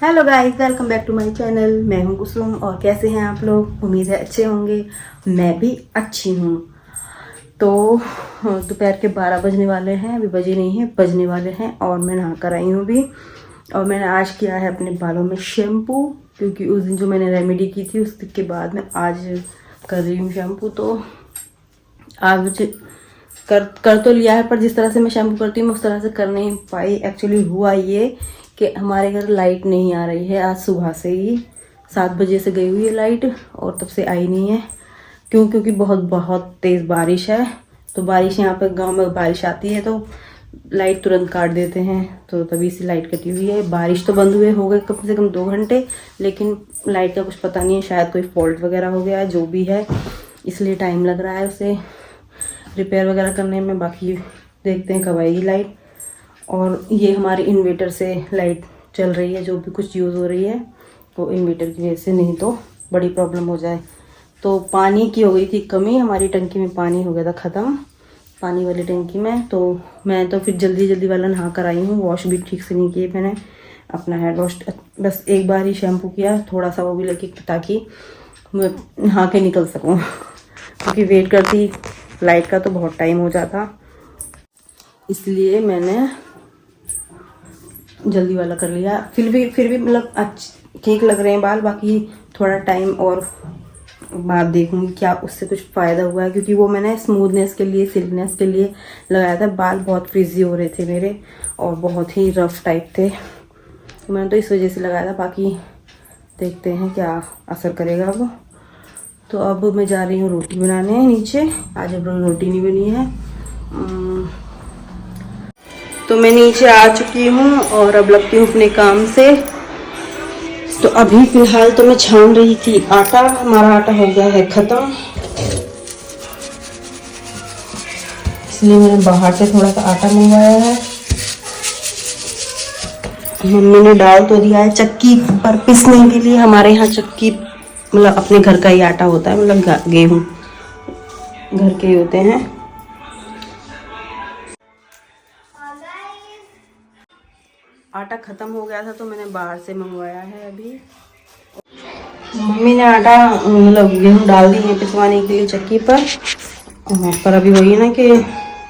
Hello guys, welcome back to my channel. मैं हूं कुसुम और कैसे हैं आप लोग। उम्मीद है अच्छे होंगे। मैं भी अच्छी हूं। तो दोपहर के 12 बजने वाले हैं, अभी बजे नहीं हैं, बजने वाले हैं और मैं नहा कर आई हूँ अभी। और मैंने आज किया है अपने बालों में शैम्पू, क्योंकि उस दिन जो मैंने रेमेडी की थी उसके बाद मैं आज कर रही हूँ शैम्पू। तो आज कर तो लिया है, पर जिस तरह से मैं शैम्पू करती हूँ उस तरह से कर नहीं पाई। एक्चुअली हुआ ये कि हमारे घर लाइट नहीं आ रही है। आज सुबह से ही 7 बजे से गई हुई है लाइट और तब से आई नहीं है। क्योंकि बहुत तेज़ बारिश है। तो बारिश यहाँ पर गांव में बारिश आती है तो लाइट तुरंत काट देते हैं, तो तभी से लाइट कटी हुई है। बारिश तो बंद हुए हो गए कम से कम 2 घंटे, लेकिन लाइट का कुछ पता नहीं है। शायद कोई फॉल्ट वगैरह हो गया है, जो भी है, इसलिए टाइम लग रहा है उसे रिपेयर वगैरह करने में। बाकी देखते हैं कब आएगी लाइट। और ये हमारे इन्वर्टर से लाइट चल रही है, जो भी कुछ यूज़ हो रही है वो इन्वर्टर की वजह से, नहीं तो बड़ी प्रॉब्लम हो जाए। तो पानी की हो गई थी कमी, हमारी टंकी में पानी हो गया था ख़त्म, पानी वाली टंकी में। तो मैं तो फिर जल्दी वाला नहा कर आई हूँ। वॉश भी ठीक से नहीं किए मैंने अपना हेड वॉश, बस एक बार ही शैम्पू किया, थोड़ा सा वो भी लेके, ताकि मैं नहा के निकल सकूँ। क्योंकि वेट करती लाइट का तो बहुत टाइम हो जाता, इसलिए मैंने जल्दी वाला कर लिया। फिर भी मतलब ठीक लग रहे हैं बाल। बाकी थोड़ा टाइम और बाद देखूंगी क्या उससे कुछ फ़ायदा हुआ है, क्योंकि वो मैंने स्मूथनेस के लिए, सिल्कनेस के लिए लगाया था। बाल बहुत फ्रिजी हो रहे थे मेरे और बहुत ही रफ टाइप थे, तो मैंने तो इस वजह से लगाया था। बाकी देखते हैं क्या असर करेगा वो। तो अब मैं जा रही हूँ रोटी बनाने नीचे। आज अब रोटी नहीं बनी है। तो मैं नीचे आ चुकी हूँ और अब लगती हूँ अपने काम से। तो अभी फिलहाल तो मैं छान रही थी आटा। हमारा आटा हो गया है ख़त्म, इसलिए मैंने बाहर से थोड़ा सा आटा मंगवाया है। मम्मी ने डाल तो दिया है चक्की पर पीसने के लिए। हमारे यहाँ चक्की मतलब अपने घर का ही आटा होता है, मतलब गेहूँ घर के ही होते हैं। आटा ख़त्म हो गया था तो मैंने बाहर से मंगवाया है अभी। मम्मी ने आटा मतलब गेहूँ डाल दी है पिसवाने के लिए चक्की पर अभी वही ना कि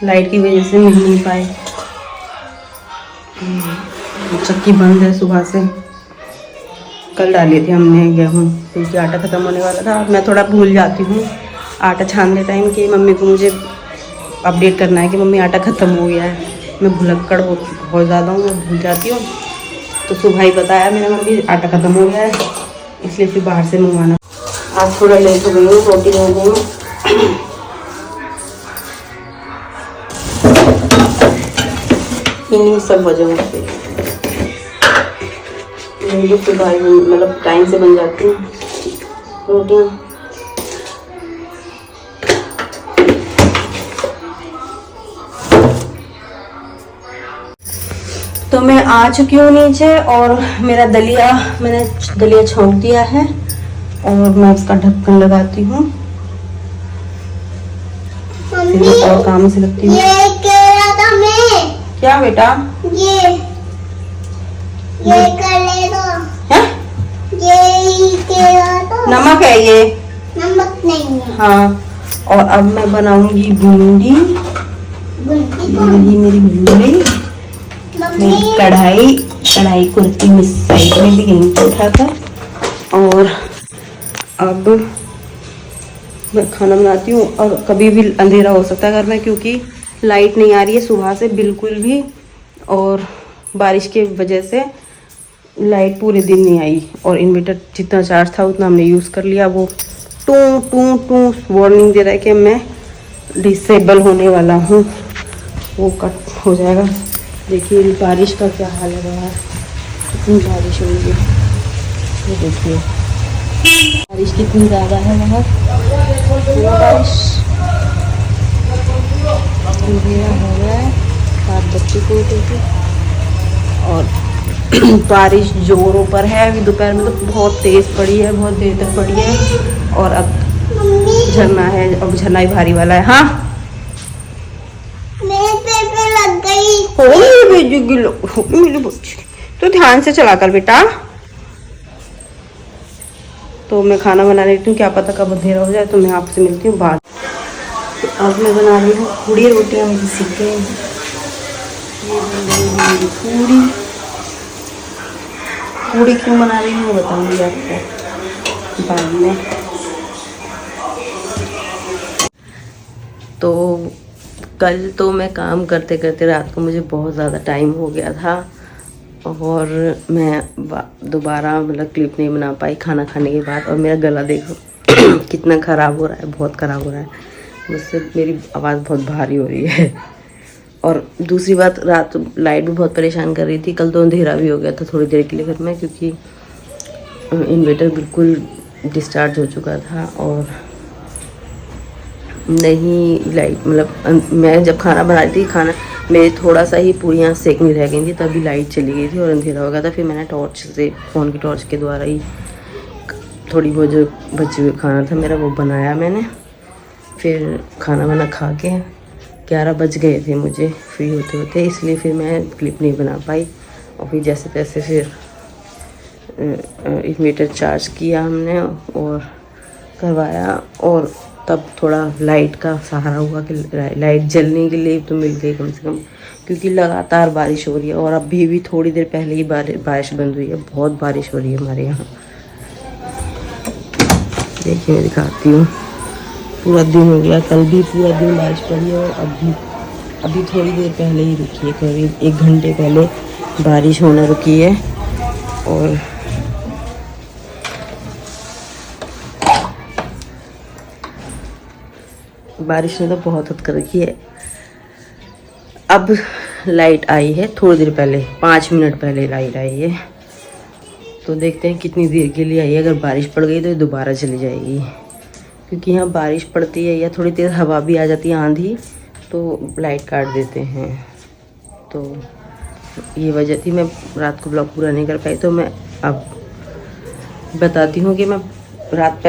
लाइट की वजह से मिल नहीं पाए। चक्की बंद है सुबह से। कल डाली थी हमने गेहूँ, क्योंकि आटा ख़त्म होने वाला था। मैं थोड़ा भूल जाती हूँ आटा छानने टाइम कि मम्मी को मुझे अपडेट करना है कि मम्मी आटा ख़त्म हो गया है। मैं भुलक्कड़ बहुत ज़्यादा हूँ, मैं भूल जाती हूँ। तो सुबह ही बताया मेरा मम्मी आटा ख़त्म हो गया है, इसलिए फिर बाहर से मंगवाना। आज थोड़ा लेट हो गई हूँ रोटी बनाने में। इन्हीं सब वजहों से मेरी सुबह मतलब टाइम से बन जाती हैं रोटियाँ। तो मैं आ चुकी हूँ नीचे और मैंने दलिया छोंक दिया है और मैं उसका ढक्कन लगाती हूँ। फिर मैं और काम से लगती हूँ। क्या बेटा? ये कर ले दो। है? नमक है ये? नमक नहीं है। हाँ, और अब मैं बनाऊंगी भिंडी। मेरी भिंडी कढ़ाई को रखती हूँ साइड में भी यहीं पर उठाकर। और अब मैं खाना बनाती हूँ। और कभी भी अंधेरा हो सकता है घर में, क्योंकि लाइट नहीं आ रही है सुबह से बिल्कुल भी, और बारिश की वजह से लाइट पूरे दिन नहीं आई। और इन्वर्टर जितना चार्ज था उतना हमने यूज़ कर लिया। वो टू टू टू वार्निंग दे रहा है कि मैं डिसेबल होने वाला हूँ, वो कट हो जाएगा। देखिए बारिश का क्या हाल है बाहर, कितनी बारिश हो रही है। ये देखिए बारिश कितनी ज़्यादा है बाहर। बारिश अंधेरा हो गया है, 7 बच्चे को उठे और बारिश जोरों पर है। अभी दोपहर में तो बहुत तेज़ पड़ी है, बहुत देर तक पड़ी है। और अब झरना है, अब झरना ही भारी वाला है। हाँ लग गई। मेरी बच्ची तो ध्यान से चला कर बेटा। तो मैं खाना बना लेती हूँ, क्या पता कब अंधेरा हो जाए। तो मैं आपसे मिलती हूँ बाद। तो अब मैं बना रही हूँ पूड़ी रोटियाँ, मुझे सीख गई। ये बन गई मेरी पूड़ी। पूड़ी क्यों बना रही हूँ बताऊँगी आपको बाद में। तो कल तो मैं काम करते करते रात को मुझे बहुत ज़्यादा टाइम हो गया था और मैं दोबारा मतलब क्लिप नहीं बना पाई खाना खाने के बाद। और मेरा गला देखो कितना ख़राब हो रहा है, बहुत ख़राब हो रहा है। मुझसे मेरी आवाज़ बहुत भारी हो रही है। और दूसरी बात, रात लाइट भी बहुत परेशान कर रही थी। कल तो अंधेरा भी हो गया था थोड़ी देर के लिए घर में, क्योंकि इन्वर्टर बिल्कुल डिस्चार्ज हो चुका था और नहीं लाइट, मतलब मैं जब खाना बना रही थी, खाना मेरे थोड़ा सा ही पूड़ियाँ सेकनी रह गई थी, तभी लाइट चली गई थी और अंधेरा हो गया था। फिर मैंने टॉर्च से, फ़ोन की टॉर्च के द्वारा ही थोड़ी बहुत जो बचे हुए खाना था मेरा वो बनाया मैंने। फिर खाना वाना खा के 11 बज गए थे मुझे फ्री होते होते, इसलिए फिर मैं क्लिप नहीं बना पाई। और फिर जैसे तैसे फिर इन्वर्टर चार्ज किया हमने और करवाया, और तब थोड़ा लाइट का सहारा हुआ कि लाइट जलने के लिए तो मिल गई कम से कम, क्योंकि लगातार बारिश हो रही है। और अभी भी थोड़ी देर पहले ही बारिश बंद हुई है। बहुत बारिश हो रही है हमारे यहाँ। देखिए मैं दिखाती हूँ, पूरा दिन हो गया, कल भी पूरा दिन बारिश पड़ी है और अभी थोड़ी देर पहले ही रुकी है, करीब 1 घंटे पहले बारिश होना रुकी है। और बारिश ने तो बहुत हद कर रखी है। अब लाइट आई है थोड़ी देर पहले, 5 मिनट पहले लाइट आई है। तो देखते हैं कितनी देर के लिए आई है। अगर बारिश पड़ गई तो दोबारा चली जाएगी, क्योंकि यहाँ बारिश पड़ती है या थोड़ी तेज़ हवा भी आ जाती है, आंधी, तो लाइट काट देते हैं। तो ये वजह थी मैं रात को ब्लॉग पूरा नहीं कर पाई। तो मैं अब बताती हूँ कि मैं रात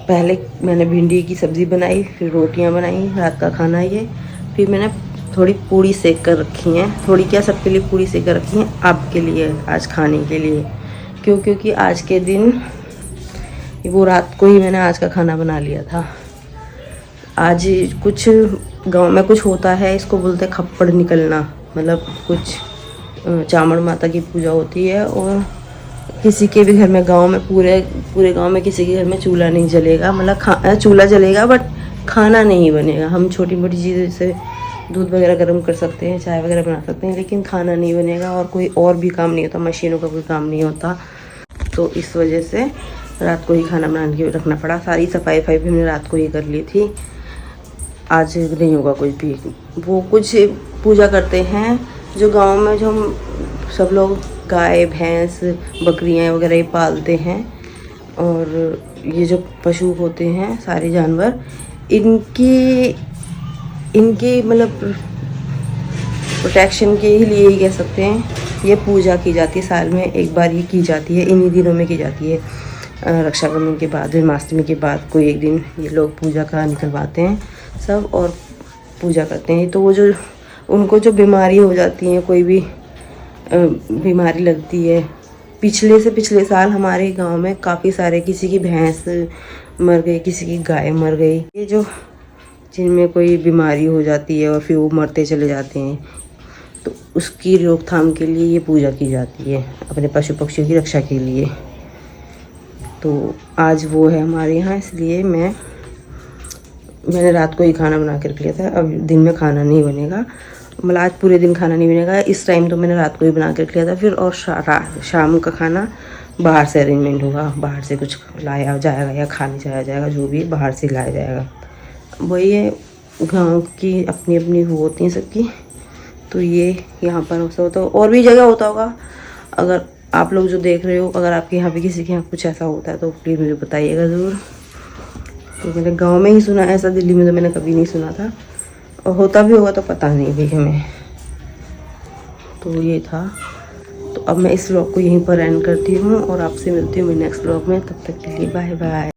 पहले मैंने भिंडी की सब्ज़ी बनाई, फिर रोटियाँ बनाई, रात का खाना ये। फिर मैंने थोड़ी पूड़ी सेक कर रखी हैं, थोड़ी क्या सबके लिए पूड़ी सेक कर रखी हैं, आपके लिए आज खाने के लिए। क्योंकि आज के दिन वो रात को ही मैंने आज का खाना बना लिया था। आज कुछ गांव में कुछ होता है, इसको बोलते हैं खप्पड़ निकलना, मतलब कुछ चामड़ माता की पूजा होती है और किसी के भी घर में गांव में पूरे गांव में किसी के घर में चूल्हा नहीं जलेगा, मतलब चूल्हा जलेगा बट खाना नहीं बनेगा। हम छोटी मोटी चीज़ें जैसे दूध वगैरह गर्म कर सकते हैं, चाय वगैरह बना सकते हैं, लेकिन खाना नहीं बनेगा और कोई और भी काम नहीं होता, मशीनों का कोई काम नहीं होता। तो इस वजह से रात को ही खाना बना के रखना पड़ा। सारी सफाई भी हमने रात को ही कर ली थी। आज नहीं होगा कुछ भी। वो कुछ पूजा करते हैं जो गांव में, जो हम सब लोग गाय भैंस बकरियां वगैरह ही पालते हैं, और ये जो पशु होते हैं सारे जानवर, इनकी मतलब प्रोटेक्शन के ही लिए ही कह सकते हैं, ये पूजा की जाती है। साल में एक बार ये की जाती है, इन्हीं दिनों में की जाती है। रक्षाबंधन के बाद, जन्माष्टमी के बाद कोई एक दिन ये लोग पूजा का निकलवाते हैं सब और पूजा करते हैं। तो वो जो उनको जो बीमारी हो जाती है, कोई भी बीमारी लगती है, पिछले साल हमारे गांव में काफ़ी सारे, किसी की भैंस मर गई, किसी की गाय मर गई। ये जो जिनमें कोई बीमारी हो जाती है और फिर वो मरते चले जाते हैं, तो उसकी रोकथाम के लिए ये पूजा की जाती है, अपने पशु पक्षियों की रक्षा के लिए। तो आज वो है हमारे यहाँ, इसलिए मैंने रात को ही खाना बना कर रख लिया था। अब दिन में खाना नहीं बनेगा, मतलब आज पूरे दिन खाना नहीं बनेगा। इस टाइम तो मैंने रात को ही बना कर रख लिया था। फिर और शाम का खाना बाहर से अरेंजमेंट होगा, बाहर से कुछ लाया जाएगा या खाने जाया जाएगा, जो भी बाहर से लाया जाएगा। वही है, गाँव की अपनी अपनी वो होती हैं सबकी। तो ये यहाँ पर ऐसा होता है, और भी जगह होता होगा। अगर आप लोग जो देख रहे हो, अगर आपके यहाँ पे किसी के यहाँ कुछ ऐसा होता है तो प्लीज़ मुझे बताइएगा ज़रूर। तो मैंने गांव में ही सुना है ऐसा, दिल्ली में तो मैंने कभी नहीं सुना था, और होता भी होगा तो पता नहीं भी हमें। तो ये था। तो अब मैं इस व्लॉग को यहीं पर एंड करती हूँ और आपसे मिलती हूँ मैं नेक्स्ट व्लॉग में। तब तक के लिए बाय बाय।